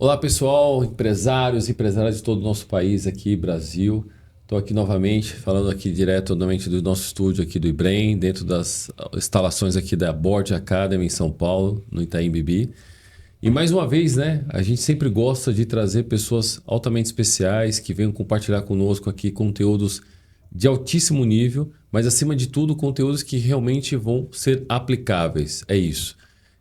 Olá pessoal, empresários e empresárias de todo o nosso país aqui, Brasil. Estou aqui novamente, falando aqui direto novamente do nosso estúdio aqui do IBREM, dentro das instalações aqui da Board Academy em São Paulo, no Itaim Bibi. E mais uma vez, né, a gente sempre gosta de trazer pessoas altamente especiais que venham compartilhar conosco aqui conteúdos de altíssimo nível, mas acima de tudo conteúdos que realmente vão ser aplicáveis. É isso.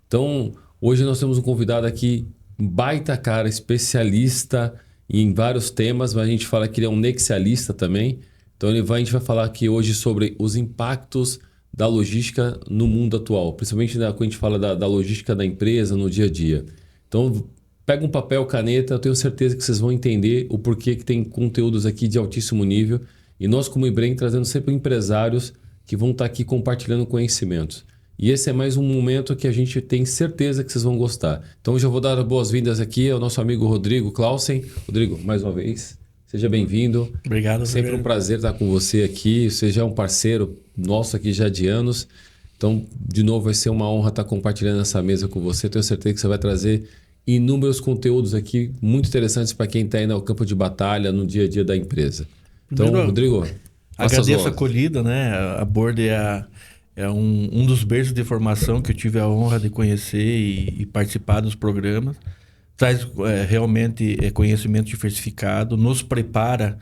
Então, hoje nós temos um convidado aqui, um baita cara, especialista em vários temas, mas a gente fala que ele é um nexialista também. Então, a gente vai falar aqui hoje sobre os impactos da logística no mundo atual, principalmente quando a gente fala da logística da empresa no dia a dia. Então, pega um papel, caneta, eu tenho certeza que vocês vão entender o porquê que tem conteúdos aqui de altíssimo nível. E nós, como IBREM, trazendo sempre empresários que vão estar aqui compartilhando conhecimentos. E esse é mais um momento que a gente tem certeza que vocês vão gostar. Então, hoje eu vou dar boas-vindas aqui ao nosso amigo Rodrigo Clausen. Rodrigo, mais uma vez, seja bem-vindo. Obrigado, Sempre Rogério. um prazer estar com você aqui. Você já é um parceiro nosso aqui já de anos. Então, de novo, vai ser uma honra estar compartilhando essa mesa com você. Tenho certeza que você vai trazer inúmeros conteúdos aqui muito interessantes para quem está aí no campo de batalha, no dia a dia da empresa. Então, Primeiro, Rodrigo, faça as agradeço a honras. acolhida, né? A Board é um dos berços de formação que eu tive a honra de conhecer e participar dos programas. Traz realmente conhecimento diversificado, nos prepara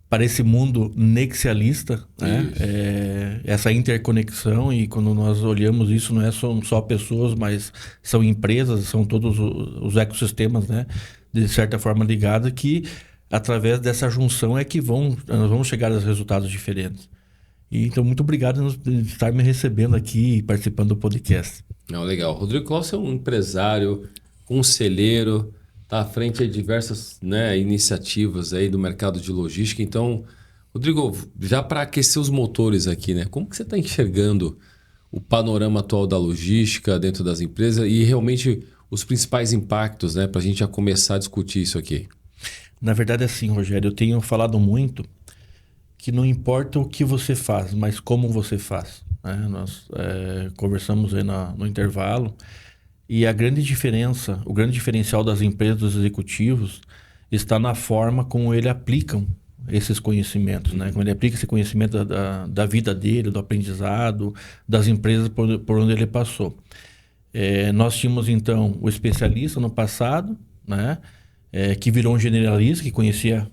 para esse mundo nexialista, né? Essa interconexão, e quando nós olhamos isso, não são só pessoas, mas são empresas, são todos os ecossistemas, né? De certa forma ligados, que através dessa junção é que nós vamos chegar a resultados diferentes. E, então, muito obrigado por estar me recebendo aqui e participando do podcast. Não, legal. Rodrigo Clausen é um empresário, conselheiro, está à frente de diversas, né, iniciativas aí do mercado de logística. Então, Rodrigo, já para aquecer os motores aqui, né, como que você está enxergando o panorama atual da logística dentro das empresas e realmente os principais impactos, né, para a gente já começar a discutir isso aqui? Na verdade, assim, Rogério, eu tenho falado muito que não importa o que você faz, mas como você faz, né? Nós conversamos aí no intervalo, e a grande diferença, o grande diferencial das empresas, dos executivos, está na forma como eles aplicam esses conhecimentos, né? Como ele aplica esse conhecimento da vida dele, do aprendizado, das empresas por onde ele passou. Nós tínhamos, então, o especialista no passado, né? Que virou um generalista, que conhecia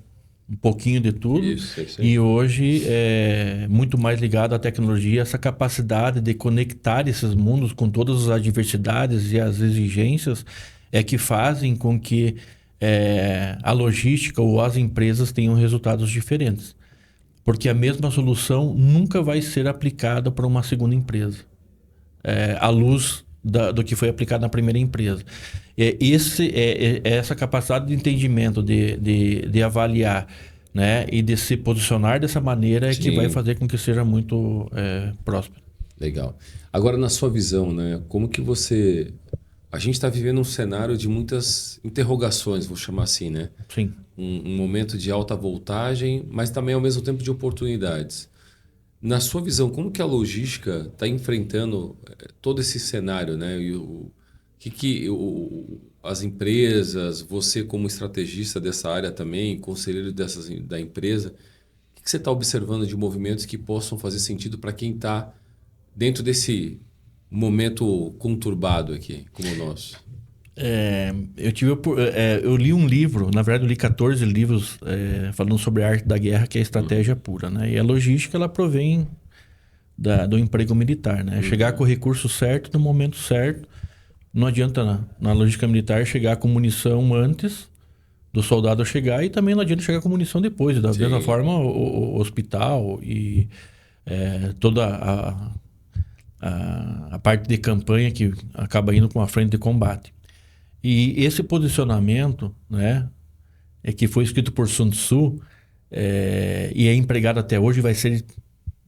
um pouquinho de tudo, Isso, é isso aí. e hoje é muito mais ligado à tecnologia, essa capacidade de conectar esses mundos com todas as adversidades e as exigências que fazem com que a logística ou as empresas tenham resultados diferentes. Porque a mesma solução nunca vai ser aplicada para uma segunda empresa, à luz do que foi aplicado na primeira empresa. Essa capacidade de entendimento, de avaliar, né, e de se posicionar dessa maneira é que vai Sim. fazer com que seja muito próspero. Legal. Agora, na sua visão, né, como que você... A gente está vivendo um cenário de muitas interrogações, vou chamar assim, né? Sim. Um momento de alta voltagem, mas também ao mesmo tempo de oportunidades. Na sua visão, como que a logística está enfrentando todo esse cenário, né? E as empresas, você como estrategista dessa área também, conselheiro da empresa, o que você está observando de movimentos que possam fazer sentido para quem está dentro desse momento conturbado aqui, como o nosso? Eu li um livro, na verdade eu li 14 livros falando sobre a arte da guerra, que é a estratégia pura, né? E a logística, ela provém do emprego militar, né? Chegar com o recurso certo no momento certo. Não adianta na logística militar chegar com munição antes do soldado chegar, e também não adianta chegar com munição depois. Da mesma forma, o hospital e toda a parte de campanha que acaba indo com a frente de combate. E esse posicionamento, né, que foi escrito por Sun Tzu, e é empregado até hoje, vai ser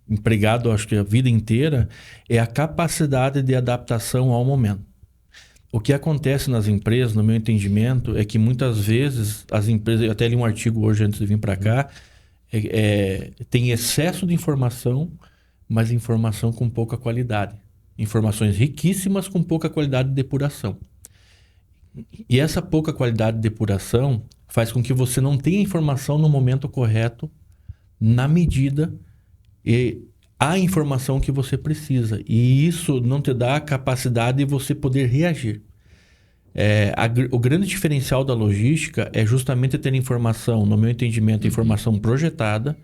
empregado, acho que a vida inteira, é a capacidade de adaptação ao momento. O que acontece nas empresas, no meu entendimento, é que muitas vezes as empresas, eu até li um artigo hoje antes de vir para cá, tem excesso de informação, mas informação com pouca qualidade. Informações riquíssimas com pouca qualidade de depuração. E essa pouca qualidade de depuração faz com que você não tenha informação no momento correto, na medida e a informação que você precisa. E isso não te dá a capacidade de você poder reagir. O grande diferencial da logística é justamente ter informação, no meu entendimento, informação projetada,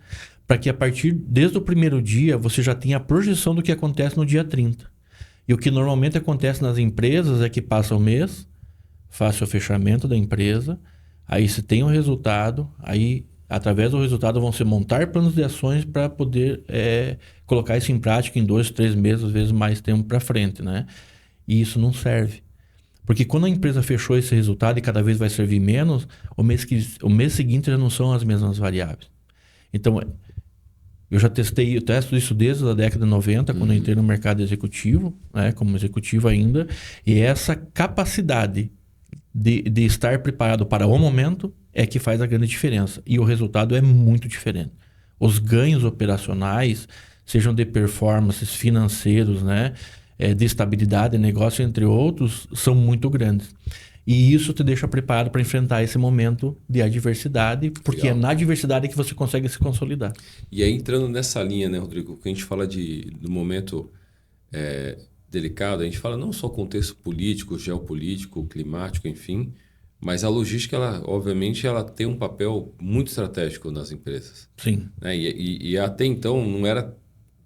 para que desde o primeiro dia, você já tenha a projeção do que acontece no dia 30. E o que normalmente acontece nas empresas é que passa o mês, faz o fechamento da empresa, aí se tem um resultado, aí através do resultado vão se montar planos de ações para poder colocar isso em prática em 2, 3 meses, às vezes mais tempo para frente, né? E isso não serve. Porque quando a empresa fechou esse resultado e cada vez vai servir menos, o mês seguinte já não são as mesmas variáveis. Então, eu testo isso desde a década de 90, quando eu entrei no mercado executivo, né, como executivo ainda, e essa capacidade de estar preparado para o momento é que faz a grande diferença. E o resultado é muito diferente. Os ganhos operacionais, sejam de performances financeiros, né, de estabilidade de negócio, entre outros, são muito grandes. E isso te deixa preparado para enfrentar esse momento de adversidade, porque é na adversidade que você consegue se consolidar. E aí, entrando nessa linha, né, Rodrigo, que a gente fala do momento delicado, a gente fala não só contexto político, geopolítico, climático, enfim, mas a logística, obviamente, ela tem um papel muito estratégico nas empresas. Sim. Né? E até então, não era...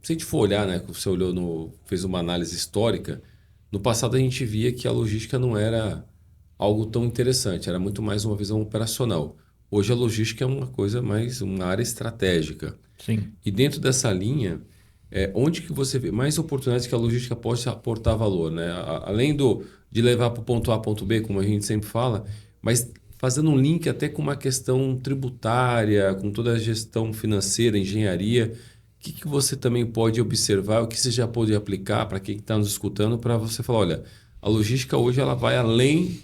Se a gente for olhar, né, você fez uma análise histórica, no passado a gente via que a logística não era algo tão interessante, era muito mais uma visão operacional. Hoje a logística é uma área estratégica. Sim. E dentro dessa linha, onde que você vê mais oportunidades que a logística pode aportar valor, né? Além de levar para o ponto A, ponto B, como a gente sempre fala, mas fazendo um link até com uma questão tributária, com toda a gestão financeira, engenharia, o que você também pode observar, o que você já pode aplicar para quem está nos escutando, para você falar, olha, a logística hoje ela vai além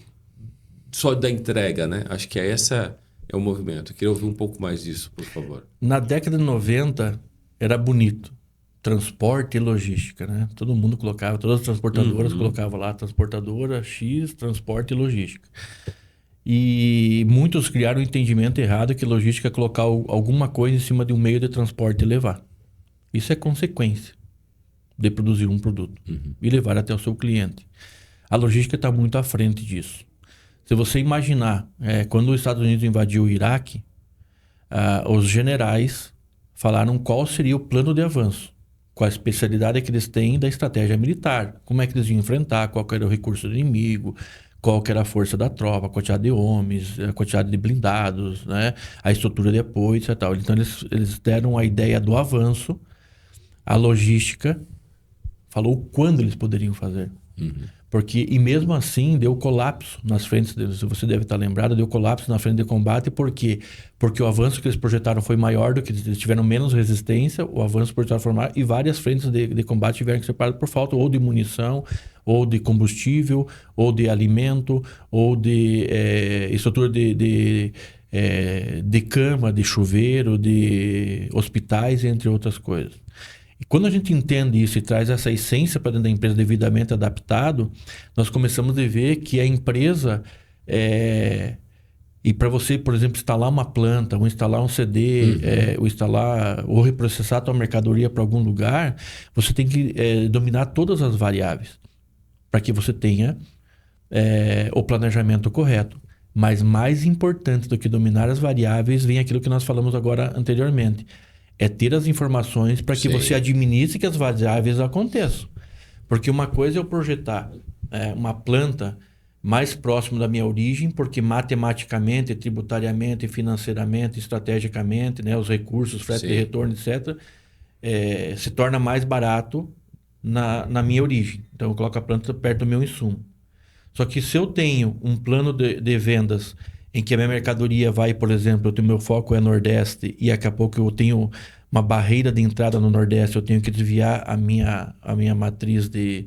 só da entrega, né? Acho que essa é o movimento. Eu queria ouvir um pouco mais disso, por favor. Na década de 90, era bonito. Transporte e logística, né? Todo mundo colocava, todas as transportadoras colocavam lá, transportadora X, transporte e logística. E muitos criaram o entendimento errado que logística é colocar alguma coisa em cima de um meio de transporte e levar. Isso é consequência de produzir um produto e levar até o seu cliente. A logística está muito à frente disso. Se você imaginar, quando os Estados Unidos invadiu o Iraque, os generais falaram qual seria o plano de avanço, qual a especialidade que eles têm da estratégia militar, como é que eles iam enfrentar, qual era o recurso do inimigo, qual que era a força da tropa, a quantidade de homens, a quantidade de blindados, né? A estrutura de apoio, etc. Então eles deram a ideia do avanço, a logística falou quando eles poderiam fazer. Porque, e mesmo assim, deu colapso nas frentes, você deve estar lembrado, deu colapso na frente de combate, por quê? Porque o avanço que eles projetaram foi maior do que eles tiveram menos resistência, o avanço projetaram foi maior, e várias frentes de combate tiveram que ser paradas por falta ou de munição, ou de combustível, ou de alimento, ou de estrutura de cama, de chuveiro, de hospitais, entre outras coisas. E quando a gente entende isso e traz essa essência para dentro da empresa devidamente adaptado, nós começamos a ver que a empresa, e para você, por exemplo, instalar uma planta, ou instalar um CD, ou reprocessar a tua mercadoria para algum lugar, você tem que dominar todas as variáveis para que você tenha o planejamento correto. Mas mais importante do que dominar as variáveis vem aquilo que nós falamos agora anteriormente. É ter as informações para que você administre que as variáveis aconteçam. Porque uma coisa é eu projetar uma planta mais próximo da minha origem, porque matematicamente, tributariamente, financeiramente, estrategicamente, né, os recursos, frete de retorno, etc., se torna mais barato na minha origem. Então, eu coloco a planta perto do meu insumo. Só que se eu tenho um plano de vendas em que a minha mercadoria vai, por exemplo, o meu foco é Nordeste e daqui a pouco eu tenho uma barreira de entrada no Nordeste, eu tenho que desviar a minha matriz de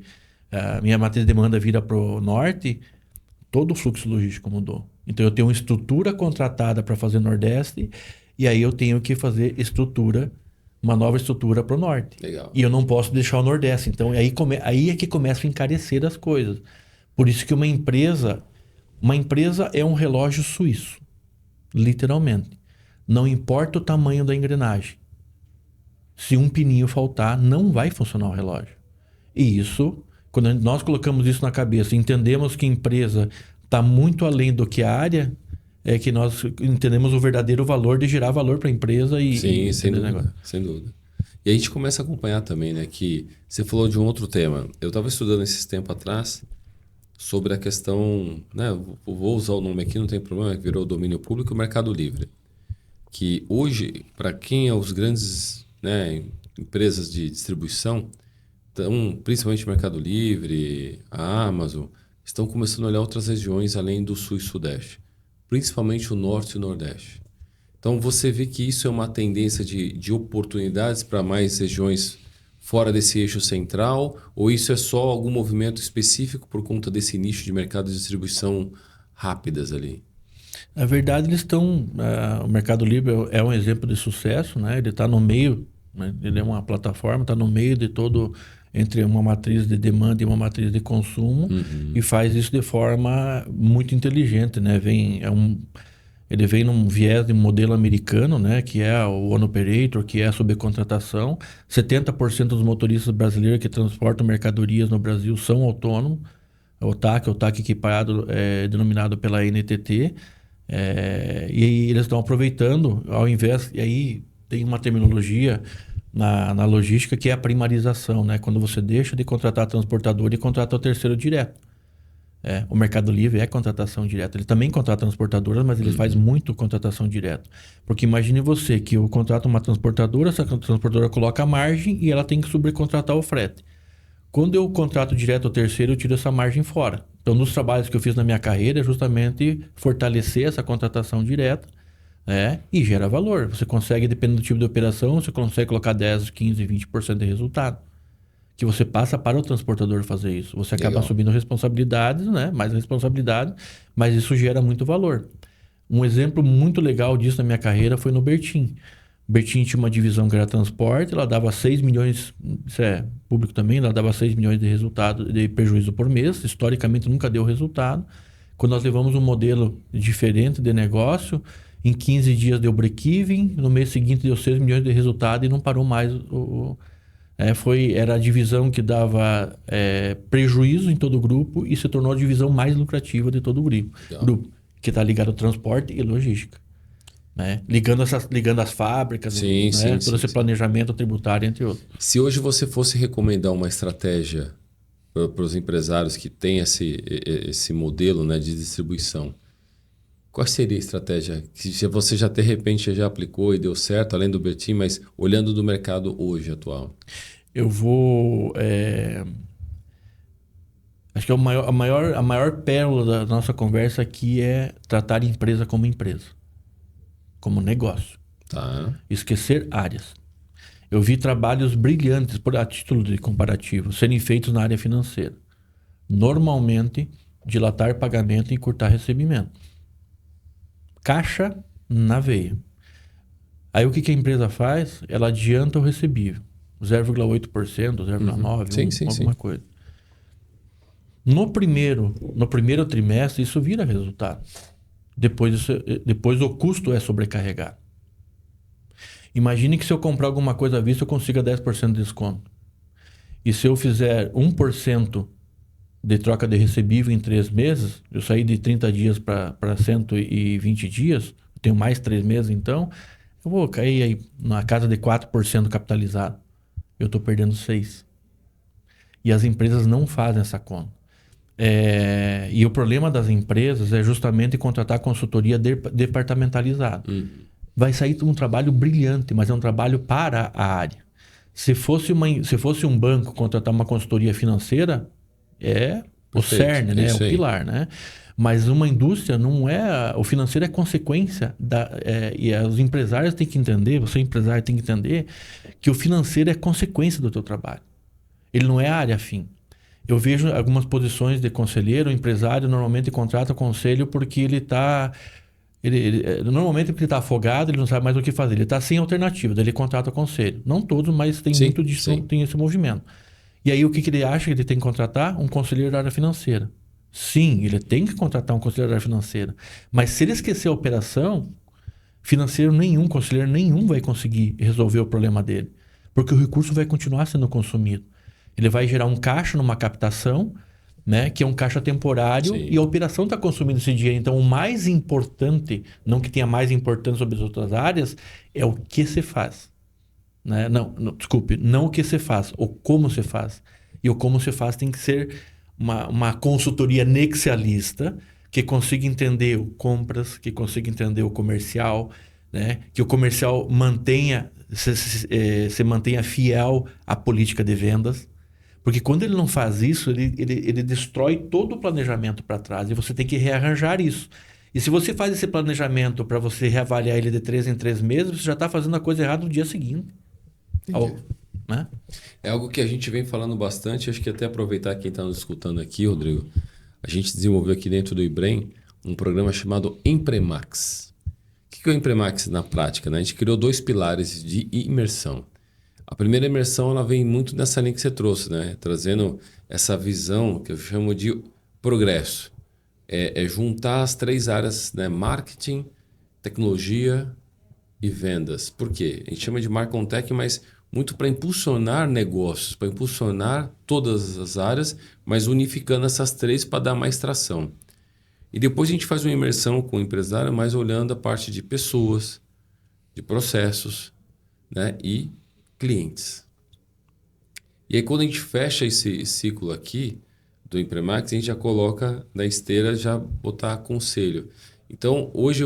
demanda vira para o Norte, todo o fluxo logístico mudou. Então eu tenho uma estrutura contratada para fazer Nordeste e aí eu tenho que fazer uma nova estrutura para o Norte. Legal. E eu não posso deixar o Nordeste. Então aí é que começa a encarecer as coisas. Por isso que uma empresa Uma empresa é um relógio suíço, literalmente. Não importa o tamanho da engrenagem. Se um pininho faltar, não vai funcionar o relógio. E isso, quando nós colocamos isso na cabeça, entendemos que a empresa está muito além do que a área, é que nós entendemos o verdadeiro valor de gerar valor para a empresa e... Sim, e sem dúvida, sem dúvida. E a gente começa a acompanhar também, né? Que você falou de um outro tema. Eu estava estudando esses tempos atrás sobre a questão, né? Vou usar o nome aqui, não tem problema, que virou domínio público, o Mercado Livre. Que hoje, para quem é os grandes, né, empresas de distribuição, então, principalmente o Mercado Livre, a Amazon, estão começando a olhar outras regiões além do Sul e Sudeste, principalmente o Norte e o Nordeste. Então, você vê que isso é uma tendência de oportunidades para mais regiões fora desse eixo central? Ou isso é só algum movimento específico por conta desse nicho de mercado de distribuição rápidas ali? Na verdade, eles estão... o Mercado Livre é um exemplo de sucesso, né? Ele está no meio, né? Ele é uma plataforma, está no meio de todo... entre uma matriz de demanda e uma matriz de consumo, e faz isso de forma muito inteligente, né? Ele vem num viés de modelo americano, né? Que é o One Operator, que é a subcontratação. 70% dos motoristas brasileiros que transportam mercadorias no Brasil são autônomos. O TAC equipado, denominado pela NTT. E aí eles estão aproveitando, ao invés... E aí tem uma terminologia na logística que é a primarização, né? Quando você deixa de contratar transportador e contrata o terceiro direto. O Mercado Livre é contratação direta. Ele também contrata transportadoras, mas ele faz muito contratação direta. Porque imagine você que eu contrato uma transportadora, essa transportadora coloca a margem e ela tem que subcontratar o frete. Quando eu contrato direto o terceiro, eu tiro essa margem fora. Então, nos trabalhos que eu fiz na minha carreira, é justamente fortalecer essa contratação direta, e gera valor. Você consegue, dependendo do tipo de operação, você consegue colocar 10, 15, 20% de resultado. Que você passa para o transportador fazer isso. Você acaba assumindo responsabilidades, né? Mais responsabilidade, mas isso gera muito valor. Um exemplo muito legal disso na minha carreira foi no Bertin. Bertin tinha uma divisão que era transporte, ela dava 6 milhões, isso é público também, ela dava 6 milhões de resultado, de prejuízo por mês. Historicamente nunca deu resultado. Quando nós levamos um modelo diferente de negócio, em 15 dias deu break-even, no mês seguinte deu 6 milhões de resultado e não parou mais era a divisão que dava prejuízo em todo o grupo e se tornou a divisão mais lucrativa de todo o grupo, que está ligado ao transporte e logística. Né? Ligando as fábricas, todo esse planejamento tributário, entre outros. Se hoje você fosse recomendar uma estratégia para os empresários que têm esse modelo, né, de distribuição, qual seria a estratégia que você de repente já aplicou e deu certo, além do Bertin, mas olhando do mercado hoje atual? Eu vou... Acho que a maior pérola da nossa conversa aqui é tratar a empresa como empresa. Como negócio. Tá. Esquecer áreas. Eu vi trabalhos brilhantes, a título de comparativo, serem feitos na área financeira. Normalmente, dilatar pagamento e encurtar recebimento. Caixa na veia. Aí o que a empresa faz? Ela adianta o recebível. 0,8%, 0,9%, alguma coisa. No primeiro trimestre, isso vira resultado. Depois o custo é sobrecarregado. Imagine que se eu comprar alguma coisa à vista, eu consiga 10% de desconto. E se eu fizer 1% de troca de recebível em 3 meses, eu saí de 30 dias para 120 dias, eu tenho mais 3 meses então, eu vou cair aí na casa de 4% capitalizado. Eu estou perdendo 6%. E as empresas não fazem essa conta. E o problema das empresas é justamente contratar consultoria departamentalizada. Vai sair um trabalho brilhante, mas é um trabalho para a área. Se fosse um banco contratar uma consultoria financeira, o cerne, né? É o pilar, né? Mas uma indústria não é... O financeiro é consequência e os empresários têm que entender, você empresário tem que entender que o financeiro é consequência do teu trabalho. Ele não é a área fim. Eu vejo algumas posições de conselheiro, o empresário normalmente contrata conselho porque ele está... normalmente porque ele está afogado, ele não sabe mais o que fazer. Ele está sem alternativa, daí ele contrata conselho. Não todos, mas tem muito disso, tem esse movimento. E aí o que ele acha que ele tem que contratar? Um conselheiro da área financeira. Sim, ele tem que contratar um conselheiro da área financeira. Mas se ele esquecer a operação, conselheiro nenhum vai conseguir resolver o problema dele. Porque o recurso vai continuar sendo consumido. Ele vai gerar um caixa numa captação, né, que é um caixa temporário, Sim. e a operação está consumindo esse dinheiro. Então, o mais importante, não que tenha mais importância sobre as outras áreas, é o que se faz. Né? Desculpe, não o que se faz, o como se faz. E o como se faz tem que ser uma consultoria nexialista que consiga entender o compras, que consiga entender o comercial, né? Que o comercial se mantenha fiel à política de vendas. Porque quando ele não faz isso, ele destrói todo o planejamento para trás e você tem que rearranjar isso. E se você faz esse planejamento para você reavaliar ele de 3 em 3 meses, você já está fazendo a coisa errada no dia seguinte. Né? É algo que a gente vem falando bastante, acho que até aproveitar quem está nos escutando aqui, Rodrigo, a gente desenvolveu aqui dentro do IBREM um programa chamado Empremax. O que é o Empremax na prática? Né? A gente criou 2 pilares de imersão. A primeira imersão ela vem muito nessa linha que você trouxe, né? Trazendo essa visão que eu chamo de progresso. É juntar as 3 áreas, né? Marketing, tecnologia e vendas. Por quê? A gente chama de Marcontech, mas muito para impulsionar negócios, para impulsionar todas as áreas, mas unificando essas 3 para dar mais tração. E depois a gente faz uma imersão com o empresário, mas olhando a parte de pessoas, de processos, né? E clientes. E aí quando a gente fecha esse ciclo aqui do Empremax, a gente já coloca na esteira, já botar conselho. Então, hoje,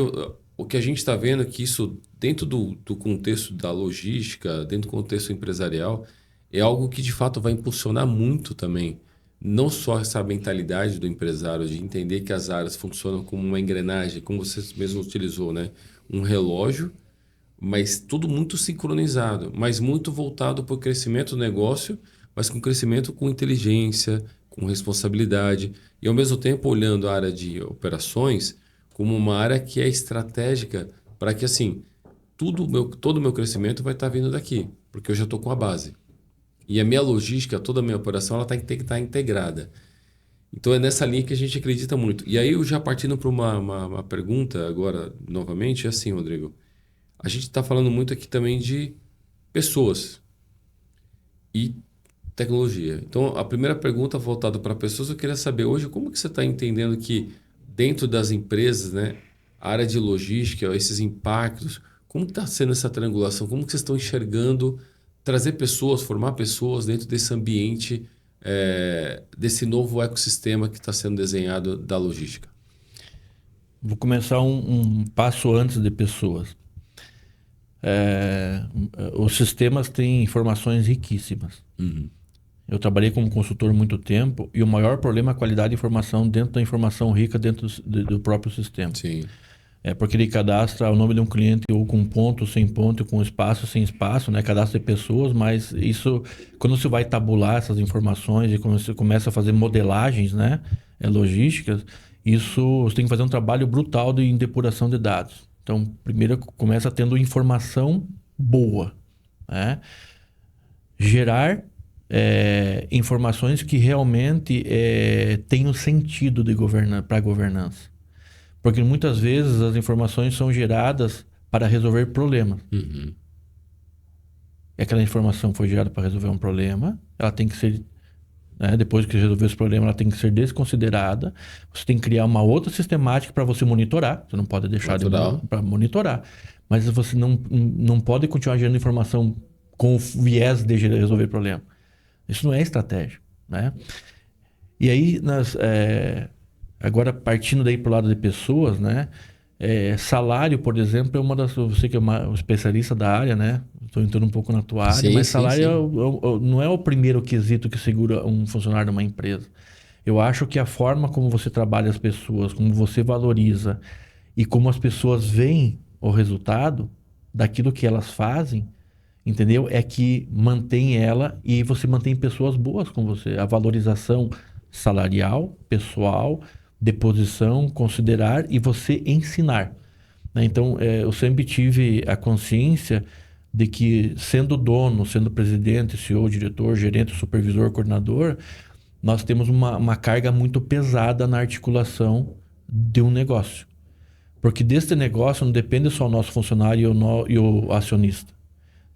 o que a gente está vendo é que isso, dentro do contexto da logística, dentro do contexto empresarial, é algo que de fato vai impulsionar muito também. Não só essa mentalidade do empresário de entender que as áreas funcionam como uma engrenagem, como você mesmo utilizou, né? Um relógio, mas tudo muito sincronizado, mas muito voltado para o crescimento do negócio, mas com crescimento com inteligência, com responsabilidade e ao mesmo tempo olhando a área de operações como uma área que é estratégica para que assim todo o meu crescimento vai estar vindo daqui, porque eu já estou com a base. E a minha logística, toda a minha operação, ela tem que estar integrada. Então é nessa linha que a gente acredita muito. E aí eu já partindo para uma pergunta agora novamente, é assim, Rodrigo. A gente está falando muito aqui também de pessoas e tecnologia. Então, a primeira pergunta voltada para pessoas, eu queria saber hoje como que você está entendendo que dentro das empresas, né, a área de logística, esses impactos, como está sendo essa triangulação? Como que vocês estão enxergando trazer pessoas, formar pessoas dentro desse ambiente, desse novo ecossistema que está sendo desenhado da logística? Vou começar um passo antes de pessoas. Os sistemas têm informações riquíssimas. Uhum. Eu trabalhei como consultor muito tempo e o maior problema é a qualidade de informação dentro da informação rica dentro do próprio sistema. Sim. Porque ele cadastra o nome de um cliente ou com ponto, sem ponto, com espaço, sem espaço, né? Cadastra de pessoas, mas isso, quando você vai tabular essas informações e quando você começa a fazer modelagens, né? Logísticas, isso você tem que fazer um trabalho brutal de depuração de dados. Então, primeiro começa tendo informação boa, né? Gerar informações que realmente tenham sentido para a governança. Porque muitas vezes as informações são geradas para resolver problemas. Uhum. E aquela informação foi gerada para resolver um problema, ela tem que ser, né, depois que resolver esse problema, ela tem que ser desconsiderada. Você tem que criar uma outra sistemática para você monitorar. Você não pode deixar para monitorar. Mas você não pode continuar gerando informação com o viés de resolver problema. Isso não é estratégia, né? E aí, agora partindo daí para o lado de pessoas, né? Salário, por exemplo, é uma das... Você que é um especialista da área, né? Estou entrando um pouco na tua área, sim, mas sim, salário sim. não é o primeiro quesito que segura um funcionário de uma empresa. Eu acho que a forma como você trabalha as pessoas, como você valoriza e como as pessoas veem o resultado daquilo que elas fazem, entendeu? É que mantém ela e você mantém pessoas boas com você. A valorização salarial, pessoal, deposição, considerar e você ensinar. Né? Então, eu sempre tive a consciência de que, sendo dono, sendo presidente, CEO, diretor, gerente, supervisor, coordenador, nós temos uma carga muito pesada na articulação de um negócio. Porque desse negócio não depende só o nosso funcionário e o acionista.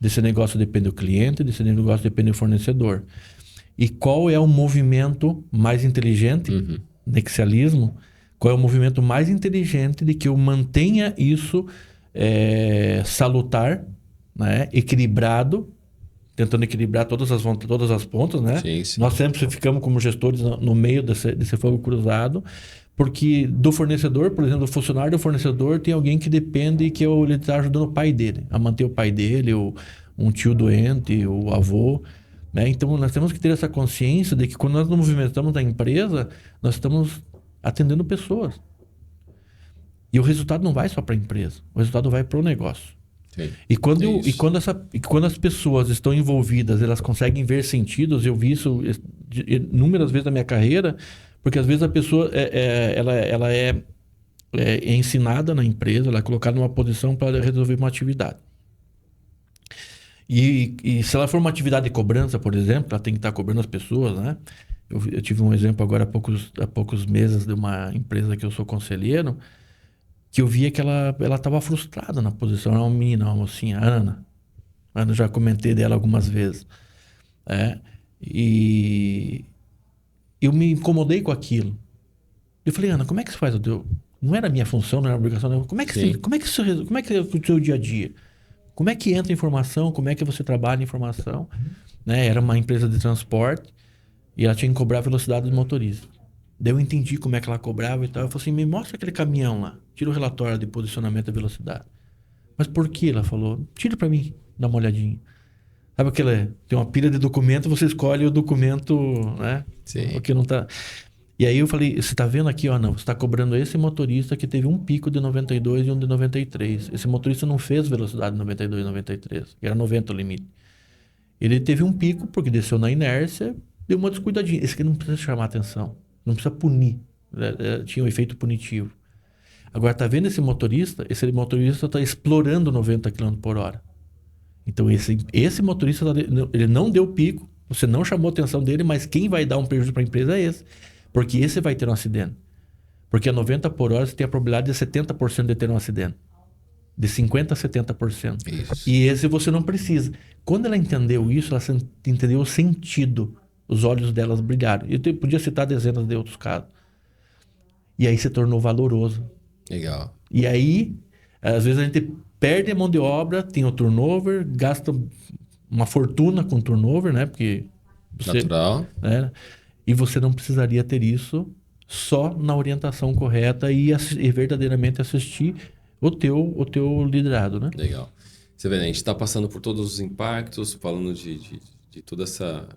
Desse negócio depende o cliente, desse negócio depende o fornecedor. E qual é o movimento mais inteligente? Nexialismo. Qual é o movimento mais inteligente de que eu mantenha isso salutar, né? Equilibrado, tentando equilibrar todas as pontas, né? Sim. Nós sempre ficamos como gestores no meio desse fogo cruzado, porque do fornecedor, por exemplo, do funcionário do fornecedor, tem alguém que depende que ele está ajudando o pai dele, a manter o pai dele, um tio doente, o avô, né? Então, nós temos que ter essa consciência de que quando nós nos movimentamos na empresa, nós estamos atendendo pessoas. E o resultado não vai só para a empresa, o resultado vai para o negócio. Sim. E quando as pessoas estão envolvidas, elas conseguem ver sentidos, eu vi isso inúmeras vezes na minha carreira, porque às vezes a pessoa ela é ensinada na empresa, ela é colocada numa posição para resolver uma atividade. E se ela for uma atividade de cobrança, por exemplo, ela tem que estar cobrando as pessoas, né? Eu tive um exemplo agora há poucos meses de uma empresa que eu sou conselheiro, que eu via que ela estava frustrada na posição. Era uma menina, uma mocinha, a Ana. Eu já comentei dela algumas vezes. E eu me incomodei com aquilo. Eu falei, Ana, como é que você faz o teu... Não era minha função, não era obrigação. Não. Como é que é o seu dia a dia? Como é que entra informação? Como é que você trabalha a informação? Né? Era uma empresa de transporte e ela tinha que cobrar a velocidade dos motoristas. Daí eu entendi como é que ela cobrava e tal. Eu falei assim, me mostra aquele caminhão lá. Tira o relatório de posicionamento e velocidade. Mas por que? Ela falou, tira para mim, dá uma olhadinha. Sabe aquela... Tem uma pilha de documento, você escolhe o documento, né? Sim. Porque não tá... E aí eu falei, você tá vendo aqui, ó, não, você tá cobrando esse motorista que teve um pico de 92 e um de 93. Esse motorista não fez velocidade 92 e 93. Era 90 o limite. Ele teve um pico porque desceu na inércia, deu uma descuidadinha. Esse aqui não precisa chamar atenção. Não precisa punir. Tinha um efeito punitivo. Agora, tá vendo esse motorista? Esse motorista está explorando 90 km por hora. Então, esse motorista, ele não deu pico, você não chamou a atenção dele, mas quem vai dar um prejuízo para a empresa é esse. Porque esse vai ter um acidente. Porque a 90 por hora você tem a probabilidade de 70% de ter um acidente. De 50% a 70%. Isso. E esse você não precisa. Quando ela entendeu isso, ela entendeu o sentido. Os olhos delas brilharam. Eu podia citar dezenas de outros casos. E aí se tornou valoroso. Legal. E aí, às vezes a gente perde a mão de obra, tem o turnover, gasta uma fortuna com turnover, né? Porque Natural. Né? E você não precisaria ter isso só na orientação correta e verdadeiramente assistir o teu liderado, né? Legal. Você vê, né? A gente está passando por todos os impactos, falando de toda essa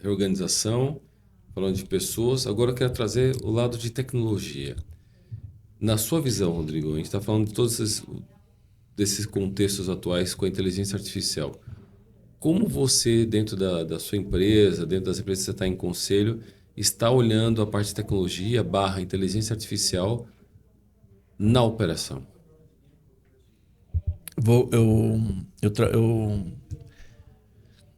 reorganização, falando de pessoas. Agora eu quero trazer o lado de tecnologia. Na sua visão, Rodrigo, a gente está falando de todos desses contextos atuais com a inteligência artificial. Como você, dentro da sua empresa, dentro das empresas que você está em conselho, está olhando a parte de tecnologia / inteligência artificial na operação?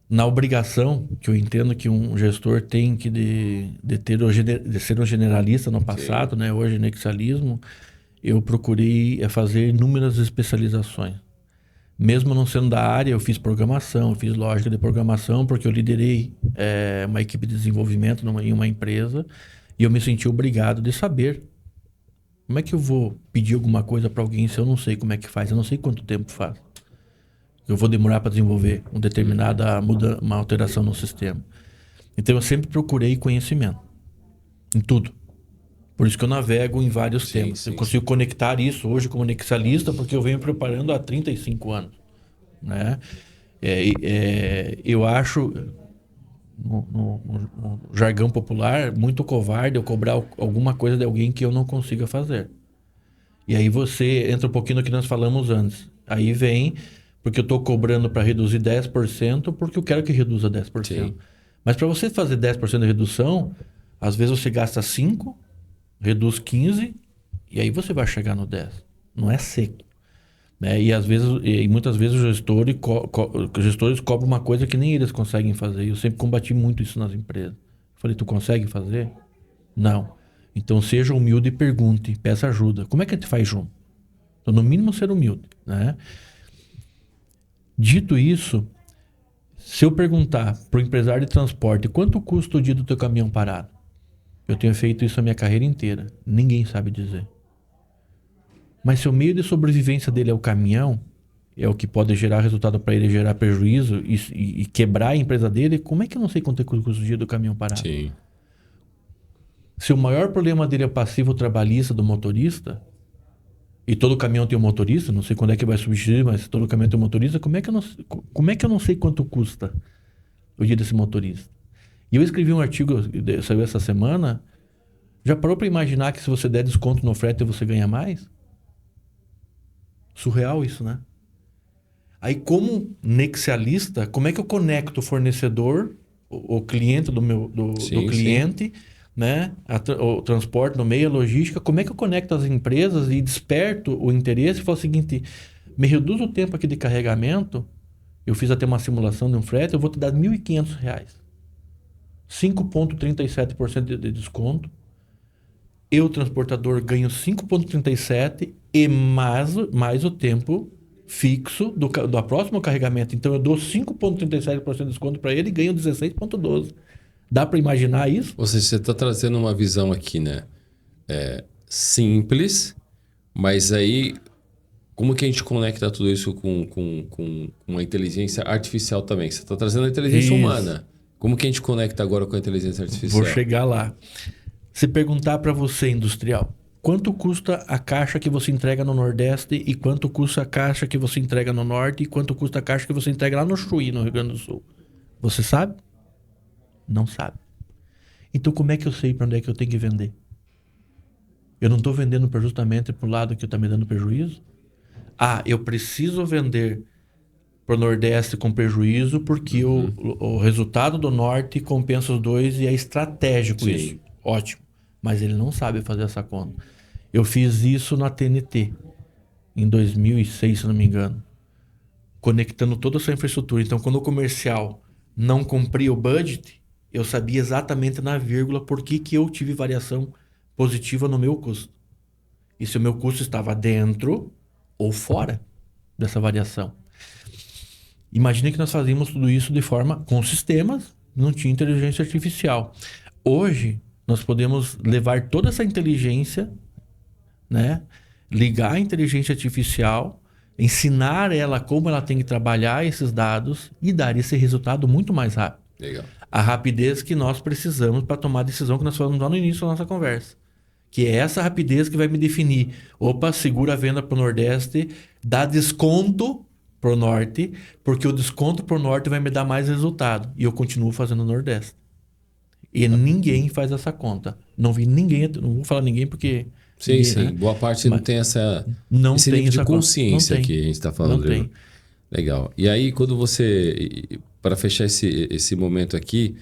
Na obrigação que eu entendo que um gestor tem que de ser um generalista no passado, né? Hoje nexialismo, eu procurei fazer inúmeras especializações. Mesmo não sendo da área, eu fiz programação, eu fiz lógica de programação, porque eu liderei uma equipe de desenvolvimento em uma empresa e eu me senti obrigado de saber. Como é que eu vou pedir alguma coisa para alguém se eu não sei como é que faz? Eu não sei quanto tempo faz. Eu vou demorar para desenvolver uma alteração no sistema. Então, eu sempre procurei conhecimento em tudo. Por isso que eu navego em vários temas. Eu consigo conectar isso hoje como nexialista, porque eu venho preparando há 35 anos. Né? Eu acho, no jargão popular, muito covarde eu cobrar alguma coisa de alguém que eu não consiga fazer. E aí você entra um pouquinho no que nós falamos antes. Aí vem, porque eu estou cobrando para reduzir 10%, porque eu quero que reduza 10%. Sim. Mas para você fazer 10% de redução, às vezes você gasta 5%, reduz 15% e aí você vai chegar no 10%. Não é seco. Né? E muitas vezes os gestores cobram uma coisa que nem eles conseguem fazer. E eu sempre combati muito isso nas empresas. Falei, tu consegue fazer? Não. Então seja humilde e pergunte, peça ajuda. Como é que a gente faz junto? Então, no mínimo, ser humilde, né? Dito isso, se eu perguntar para o empresário de transporte quanto custa o dia do teu caminhão parado, eu tenho feito isso a minha carreira inteira. Ninguém sabe dizer. Mas se o meio de sobrevivência dele é o caminhão, é o que pode gerar resultado para ele, gerar prejuízo e quebrar a empresa dele, como é que eu não sei quanto é custa o dia do caminhão parado? Sim. Se o maior problema dele é o passivo trabalhista do motorista, e todo caminhão tem um motorista, não sei quando é que vai substituir, mas se todo caminhão tem um motorista, como é que eu não sei quanto custa o dia desse motorista? E eu escrevi um artigo, saiu essa semana, já parou para imaginar que se você der desconto no frete você ganha mais? Surreal isso, né? Aí como nexialista, como é que eu conecto o fornecedor, o cliente do cliente... Sim. Né? O transporte no meio, a logística, como é que eu conecto as empresas e desperto o interesse e falo o seguinte, me reduz o tempo aqui de carregamento, eu fiz até uma simulação de um frete, eu vou te dar R$ 1.500, 5,37% de desconto, eu, transportador, ganho 5,37% e mais o tempo fixo do próximo carregamento, então eu dou 5,37% de desconto para ele e ganho 16,12%. Dá para imaginar isso? Ou seja, você está trazendo uma visão aqui, né? Simples, mas aí como que a gente conecta tudo isso com uma inteligência artificial também? Você está trazendo a inteligência humana. Como que a gente conecta agora com a inteligência artificial? Vou chegar lá. Se perguntar para você, industrial, quanto custa a caixa que você entrega no Nordeste e quanto custa a caixa que você entrega no Norte e quanto custa a caixa que você entrega lá no Chuí, no Rio Grande do Sul? Você sabe? Não sabe. Então como é que eu sei para onde é que eu tenho que vender? Eu não estou vendendo justamente para o lado que está me dando prejuízo? Eu preciso vender para o Nordeste com prejuízo porque o resultado do Norte compensa os dois e é estratégico. Sim. Isso. Ótimo. Mas ele não sabe fazer essa conta. Eu fiz isso na TNT em 2006, se não me engano. Conectando toda essa infraestrutura. Então quando o comercial não cumpria o budget, eu sabia exatamente na vírgula por que eu tive variação positiva no meu custo. E se o meu custo estava dentro ou fora dessa variação. Imagine que nós fazíamos tudo isso de forma com sistemas, não tinha inteligência artificial. Hoje, nós podemos levar toda essa inteligência, né? Ligar a inteligência artificial, ensinar ela como ela tem que trabalhar esses dados e dar esse resultado muito mais rápido. Legal. A rapidez que nós precisamos para tomar a decisão que nós falamos lá no início da nossa conversa. Que é essa rapidez que vai me definir. Opa, segura a venda para o Nordeste, dá desconto para o Norte, porque o desconto para o Norte vai me dar mais resultado. E eu continuo fazendo o Nordeste. E ninguém faz essa conta. Não vi ninguém, não vou falar ninguém porque... Sim, ninguém, sim. né? Boa parte não tem esse tem nível de essa consciência que a gente está falando. Não tem. Legal. E aí, quando você... Para fechar esse momento aqui,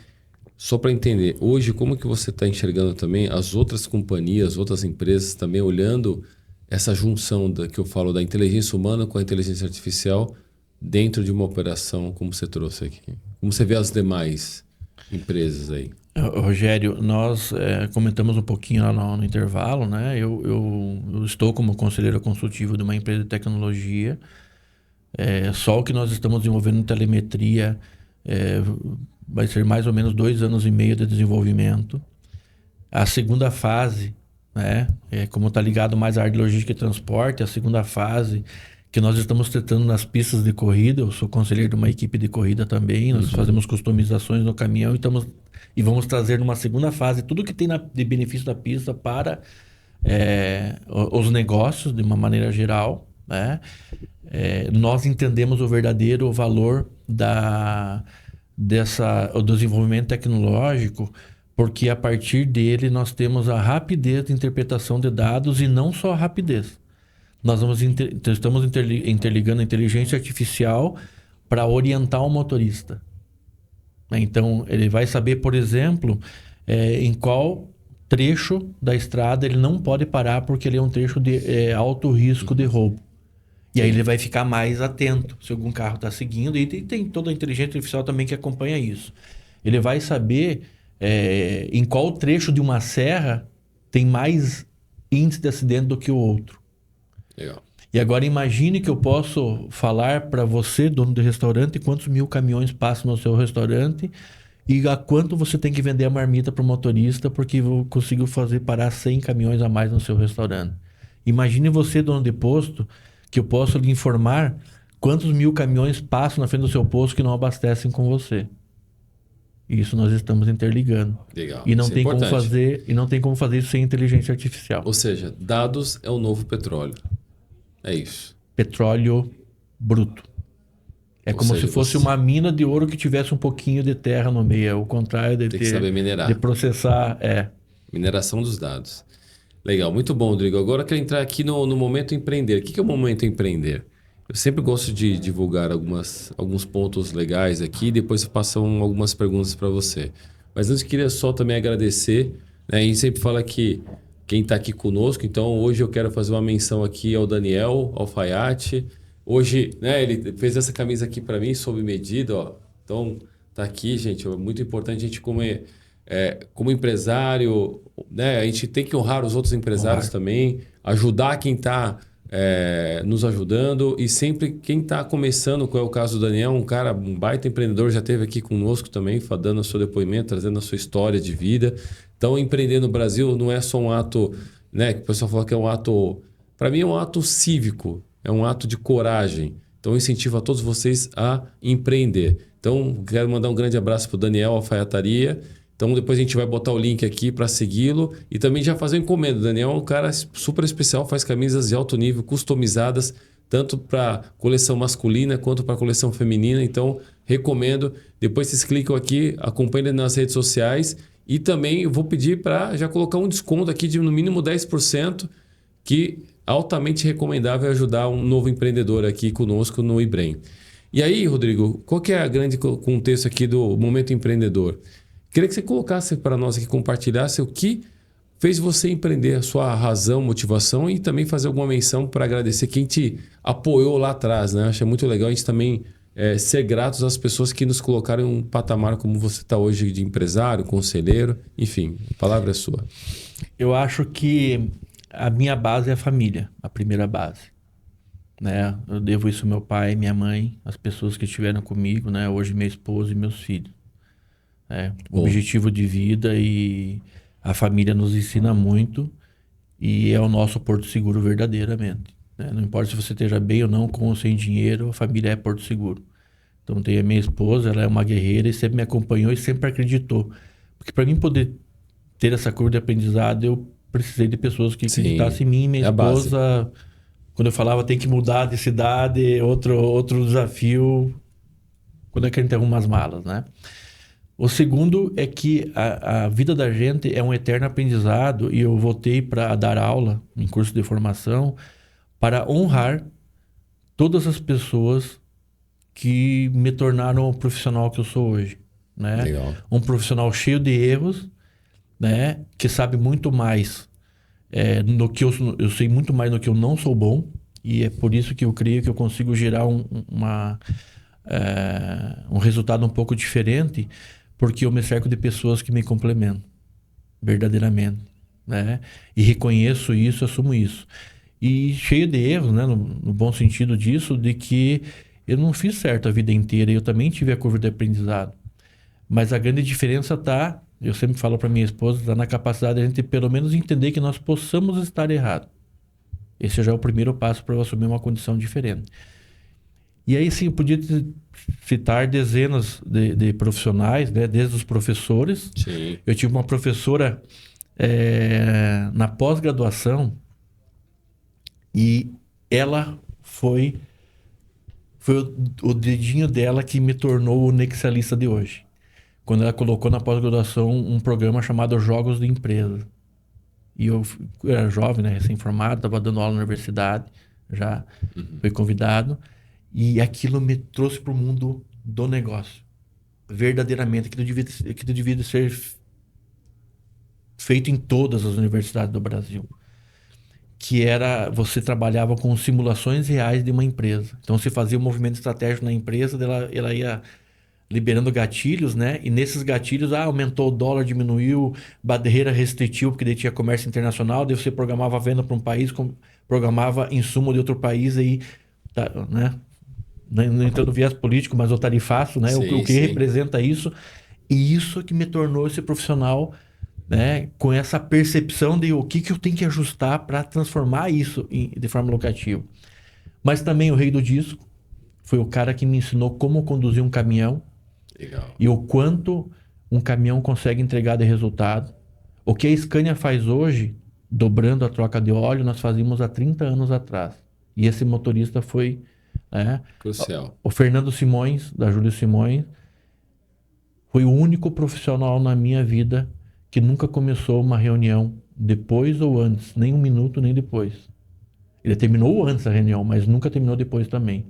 só para entender, hoje como que você está enxergando também as outras companhias, outras empresas também olhando essa junção que eu falo da inteligência humana com a inteligência artificial dentro de uma operação como você trouxe aqui? Como você vê as demais empresas aí? Rogério, nós comentamos um pouquinho lá no intervalo, né? Eu estou como conselheiro consultivo de uma empresa de tecnologia. Só o que nós estamos desenvolvendo em telemetria vai ser mais ou menos 2 anos e meio de desenvolvimento. A segunda fase, né, como está ligado mais à área de logística e transporte, a segunda fase que nós estamos testando nas pistas de corrida, eu sou conselheiro de uma equipe de corrida também, nós fazemos customizações no caminhão e vamos trazer numa segunda fase tudo que tem de benefício da pista para os negócios de uma maneira geral, né? Nós entendemos o verdadeiro valor do desenvolvimento tecnológico, porque a partir dele nós temos a rapidez de interpretação de dados e não só a rapidez. Nós estamos interligando a inteligência artificial para orientar o motorista. Então, ele vai saber, por exemplo, em qual trecho da estrada ele não pode parar porque ele é um trecho de alto risco de roubo. E aí ele vai ficar mais atento se algum carro está seguindo. E tem toda a inteligência artificial também que acompanha isso. Ele vai saber em qual trecho de uma serra tem mais índice de acidente do que o outro. Legal. E agora imagine que eu posso falar para você, dono do restaurante, quantos mil caminhões passam no seu restaurante e a quanto você tem que vender a marmita para o motorista, porque eu consigo fazer parar 100 caminhões a mais no seu restaurante. Imagine você, dono de posto, que eu posso lhe informar quantos mil caminhões passam na frente do seu posto que não abastecem com você. Isso nós estamos interligando. Legal. E não Isso é tem como importante. fazer isso sem inteligência artificial. Ou seja, dados é o novo petróleo. É isso. Petróleo bruto. É Ou como seja, se fosse você uma mina de ouro que tivesse um pouquinho de terra no meio. É o contrário de tem que saber de minerar. processar. Mineração dos dados. Legal, muito bom, Rodrigo. Agora eu quero entrar aqui no momento empreender. O que é o momento empreender? Eu sempre gosto de divulgar alguns pontos legais aqui e depois eu passo algumas perguntas para você. Mas antes eu queria só também agradecer, né? A gente sempre fala que quem está aqui conosco, então hoje eu quero fazer uma menção aqui ao Daniel Alfaiate. Hoje, né, ele fez essa camisa aqui para mim, sob medida, ó. Então, tá aqui, gente. É muito importante a gente como empresário, né, a gente tem que honrar os outros empresários também, ajudar quem está nos ajudando e sempre quem está começando, qual é o caso do Daniel, um baita empreendedor, já esteve aqui conosco também, dando o seu depoimento, trazendo a sua história de vida. Então, empreender no Brasil não é só um ato, né, que o pessoal fala que é um ato, para mim é um ato cívico, é um ato de coragem. Então, eu incentivo a todos vocês a empreender. Então, quero mandar um grande abraço para o Daniel Alfaiataria. Então, depois a gente vai botar o link aqui para segui-lo e também já fazer uma encomenda. O Daniel é um cara super especial, faz camisas de alto nível, customizadas, tanto para coleção masculina quanto para coleção feminina. Então, recomendo. Depois vocês clicam aqui, acompanhem ele nas redes sociais e também eu vou pedir para já colocar um desconto aqui de no mínimo 10%, que é altamente recomendável ajudar um novo empreendedor aqui conosco no IBREM. E aí, Rodrigo, qual que é a grande contexto aqui do Momento Empreendedor? Queria que você colocasse para nós aqui, compartilhasse o que fez você empreender, a sua razão, motivação e também fazer alguma menção para agradecer quem te apoiou lá atrás, né? Acho muito legal a gente também ser gratos às pessoas que nos colocaram em um patamar como você está hoje de empresário, conselheiro, enfim, a palavra é sua. Eu acho que a minha base é a família, a primeira base. Né? Eu devo isso ao meu pai, minha mãe, as pessoas que estiveram comigo, né? Hoje minha esposa e meus filhos. O objetivo de vida e a família nos ensina muito e é o nosso porto seguro verdadeiramente. Né? Não importa se você esteja bem ou não, com ou sem dinheiro, a família é porto seguro. Então tem a minha esposa, ela é uma guerreira e sempre me acompanhou e sempre acreditou. Porque para mim poder ter essa curva de aprendizado, eu precisei de pessoas que acreditassem em mim. Minha esposa, quando eu falava tem que mudar de cidade, outro desafio, quando é que a gente arruma as malas, né? O segundo é que a vida da gente é um eterno aprendizado e eu voltei para dar aula em curso de formação para honrar todas as pessoas que me tornaram o profissional que eu sou hoje. Né? Legal. Um profissional cheio de erros, né? Que sabe muito mais no que eu sei muito mais no que eu não sou bom e é por isso que eu creio que eu consigo gerar um resultado um pouco diferente, porque eu me cerco de pessoas que me complementam, verdadeiramente, né? E reconheço isso, assumo isso. E cheio de erros, né? No bom sentido disso, de que eu não fiz certo a vida inteira, eu também tive a curva de aprendizado. Mas a grande diferença está, eu sempre falo para minha esposa, está na capacidade de a gente pelo menos entender que nós possamos estar errados. Esse já é o primeiro passo para eu assumir uma condição diferente. E aí sim, eu podia citar dezenas de profissionais, né? Desde os professores. Sim. Eu tive uma professora na pós-graduação e ela foi o dedinho dela que me tornou o nexialista de hoje. Quando ela colocou na pós-graduação um programa chamado Jogos de Empresa. E eu era jovem, né? Recém-formado, estava dando aula na universidade, já fui convidado. E aquilo me trouxe para o mundo do negócio. Verdadeiramente. Aquilo devia ser feito em todas as universidades do Brasil. Que era, você trabalhava com simulações reais de uma empresa. Então, você fazia um movimento estratégico na empresa, ela ia liberando gatilhos, né? E nesses gatilhos, aumentou o dólar, diminuiu, barreira restritiva, porque daí tinha comércio internacional, daí você programava a venda para um país, programava insumo de outro país, aí, tá, né? Não entrando no viés político, mas o tarifaço, né? O que representa isso. E isso que me tornou esse profissional, né? Com essa percepção de o que eu tenho que ajustar para transformar isso de forma locativa. Mas também o rei do disco foi o cara que me ensinou como conduzir um caminhão. Legal. E o quanto um caminhão consegue entregar de resultado. O que a Scania faz hoje, dobrando a troca de óleo, nós fazíamos há 30 anos atrás. E esse motorista foi... crucial. O Fernando Simões, da Júlio Simões, foi o único profissional na minha vida que nunca começou uma reunião depois ou antes, nem um minuto, nem depois. Ele terminou antes a reunião, mas nunca terminou depois também.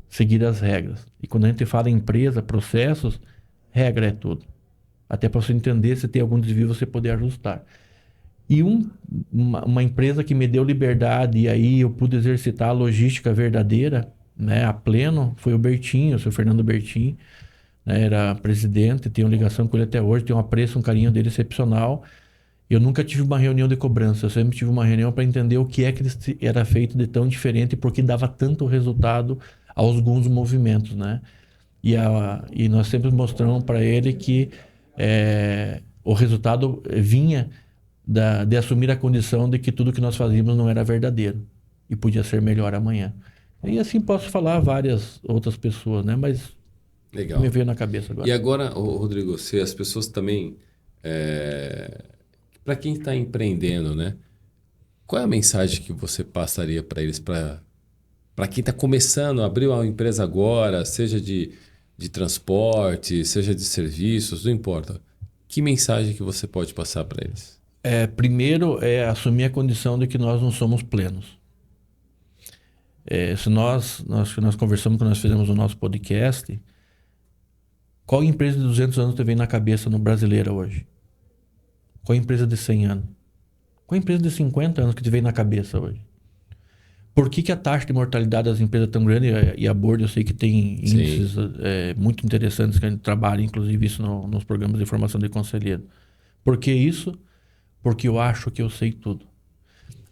Seguir as regras. E quando a gente fala em empresa, processos, regra é tudo. Até para você entender, se tem algum desvio, você poder ajustar. E uma empresa que me deu liberdade, e aí eu pude exercitar a logística verdadeira, né, a pleno, foi o Bertinho, o seu Fernando Bertin, né, era presidente, tenho ligação com ele até hoje, tenho um apreço, um carinho dele excepcional. Eu nunca tive uma reunião de cobrança, eu sempre tive uma reunião para entender o que é que era feito de tão diferente e por que dava tanto resultado aos alguns movimentos, né? E nós sempre mostramos para ele que o resultado vinha de assumir a condição de que tudo que nós fazíamos não era verdadeiro e podia ser melhor amanhã. E assim posso falar várias outras pessoas, né? Mas legal. Me veio na cabeça agora. E agora, Rodrigo, se as pessoas também... para quem está empreendendo, né? Qual é a mensagem que você passaria para eles, para quem está começando, abriu uma empresa agora, seja de transporte, seja de serviços, não importa. Que mensagem que você pode passar para eles? Primeiro é assumir a condição de que nós não somos plenos. Se nós conversamos quando nós fizemos o nosso podcast, qual empresa de 200 anos te vem na cabeça no brasileiro hoje? Qual empresa de 100 anos? Qual empresa de 50 anos que te vem na cabeça hoje? Por que a taxa de mortalidade das empresas é tão grande? E a Bord, eu sei que tem índices muito interessantes, que a gente trabalha, inclusive, isso nos programas de formação de conselheiro. Por que isso? Porque eu acho que eu sei tudo.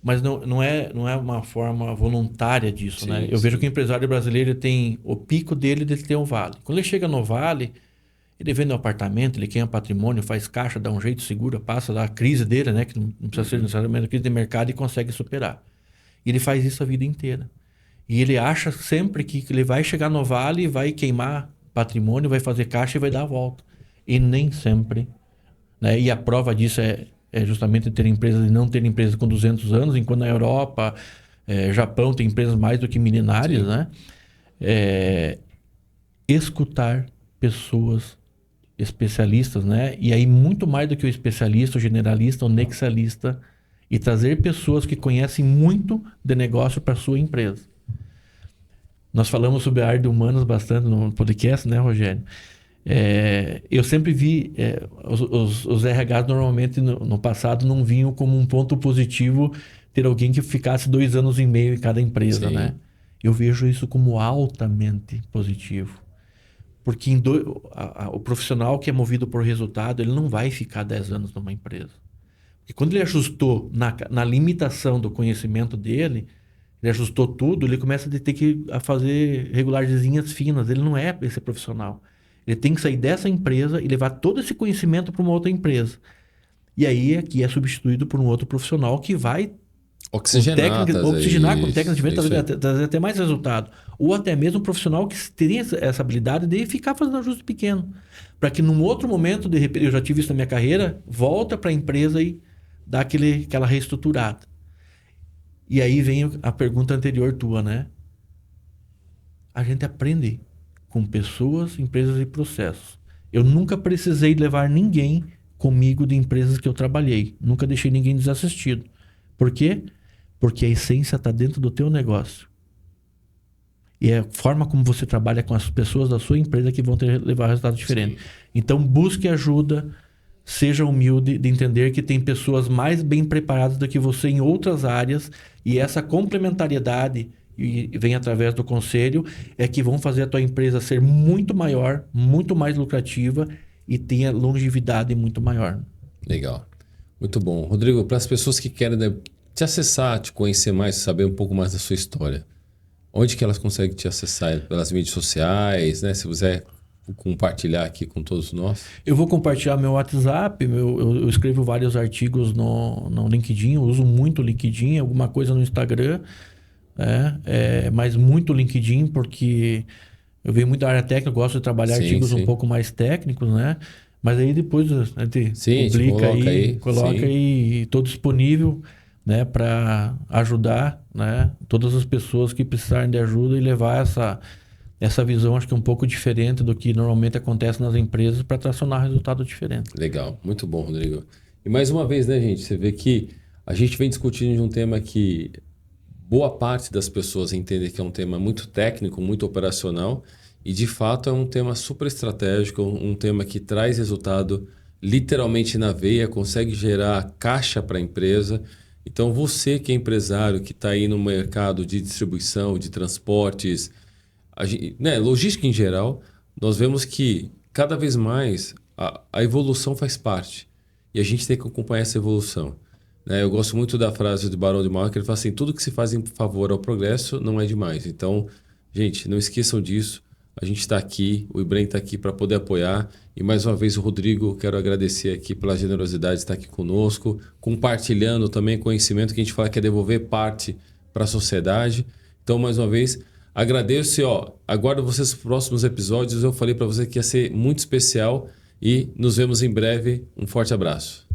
Mas não é uma forma voluntária disso, né? Eu vejo que o empresário brasileiro tem o pico dele ter um vale. Quando ele chega no vale, ele vende um apartamento, ele queima patrimônio, faz caixa, dá um jeito, segura, passa da crise dele, né? Que não precisa ser necessariamente a crise de mercado, e consegue superar. E ele faz isso a vida inteira. E ele acha sempre que ele vai chegar no vale, vai queimar patrimônio, vai fazer caixa e vai dar a volta. E nem sempre. Né? E a prova disso é justamente ter empresas e não ter empresas com 200 anos, enquanto na Europa, Japão tem empresas mais do que milenárias. Né? Escutar pessoas especialistas, né? E aí muito mais do que o especialista, o generalista, o nexalista, e trazer pessoas que conhecem muito de negócio para a sua empresa. Nós falamos sobre a área de humanos bastante no podcast, né, Rogério? Eu sempre vi os RHs normalmente no passado não vinham como um ponto positivo ter alguém que ficasse 2 anos e meio em cada empresa, né? Eu vejo isso como altamente positivo. Porque o profissional que é movido por resultado, ele não vai ficar 10 anos numa empresa. E quando ele ajustou na limitação do conhecimento dele, ele ajustou tudo, ele começa a ter que fazer regularidades finas. Ele não é esse profissional. Ele tem que sair dessa empresa e levar todo esse conhecimento para uma outra empresa. E aí aqui é substituído por um outro profissional que vai oxigenar com técnicas de venda, trazer até mais resultado. Ou até mesmo um profissional que teria essa habilidade de ficar fazendo ajuste pequeno. Para que num outro momento, de repente, eu já tive isso na minha carreira, volta para a empresa e dá aquela reestruturada. E aí vem a pergunta anterior tua, né? A gente aprende com pessoas, empresas e processos. Eu nunca precisei levar ninguém comigo de empresas que eu trabalhei. Nunca deixei ninguém desassistido. Por quê? Porque a essência está dentro do teu negócio. E é a forma como você trabalha com as pessoas da sua empresa que vão levar resultados diferentes. Então, busque ajuda, seja humilde de entender que tem pessoas mais bem preparadas do que você em outras áreas, e essa complementariedade e vem através do conselho, é que vão fazer a tua empresa ser muito maior, muito mais lucrativa e tenha longevidade muito maior. Legal. Muito bom. Rodrigo, para as pessoas que querem, né, te acessar, te conhecer mais, saber um pouco mais da sua história, onde que elas conseguem te acessar? Pelas mídias sociais, né? Se você compartilhar aqui com todos nós. Eu vou compartilhar meu WhatsApp, eu escrevo vários artigos no LinkedIn, eu uso muito o LinkedIn, alguma coisa no Instagram, mas muito LinkedIn, porque eu venho muito da área técnica, eu gosto de trabalhar artigos um pouco mais técnicos, né? Mas aí depois a gente publica aí, coloca aí, estou disponível, né, para ajudar, né, todas as pessoas que precisarem de ajuda e levar essa visão, acho que um pouco diferente do que normalmente acontece nas empresas para tracionar resultado diferente. Legal, muito bom, Rodrigo. E mais uma vez, né, gente, você vê que a gente vem discutindo de um tema que boa parte das pessoas entendem que é um tema muito técnico, muito operacional, e de fato é um tema super estratégico, um tema que traz resultado literalmente na veia, consegue gerar caixa para a empresa. Então você que é empresário, que está aí no mercado de distribuição, de transportes, né, logística em geral, nós vemos que cada vez mais a evolução faz parte. E a gente tem que acompanhar essa evolução. Né? Eu gosto muito da frase do Barão de Maurer, que ele fala assim, tudo que se faz em favor ao progresso não é demais. Então, gente, não esqueçam disso. A gente está aqui, o Ibrahim está aqui para poder apoiar. E mais uma vez, o Rodrigo, quero agradecer aqui pela generosidade de estar aqui conosco, compartilhando também conhecimento que a gente fala que é devolver parte para a sociedade. Então, mais uma vez, agradeço e aguardo vocês nos próximos episódios. Eu falei para você que ia ser muito especial e nos vemos em breve. Um forte abraço.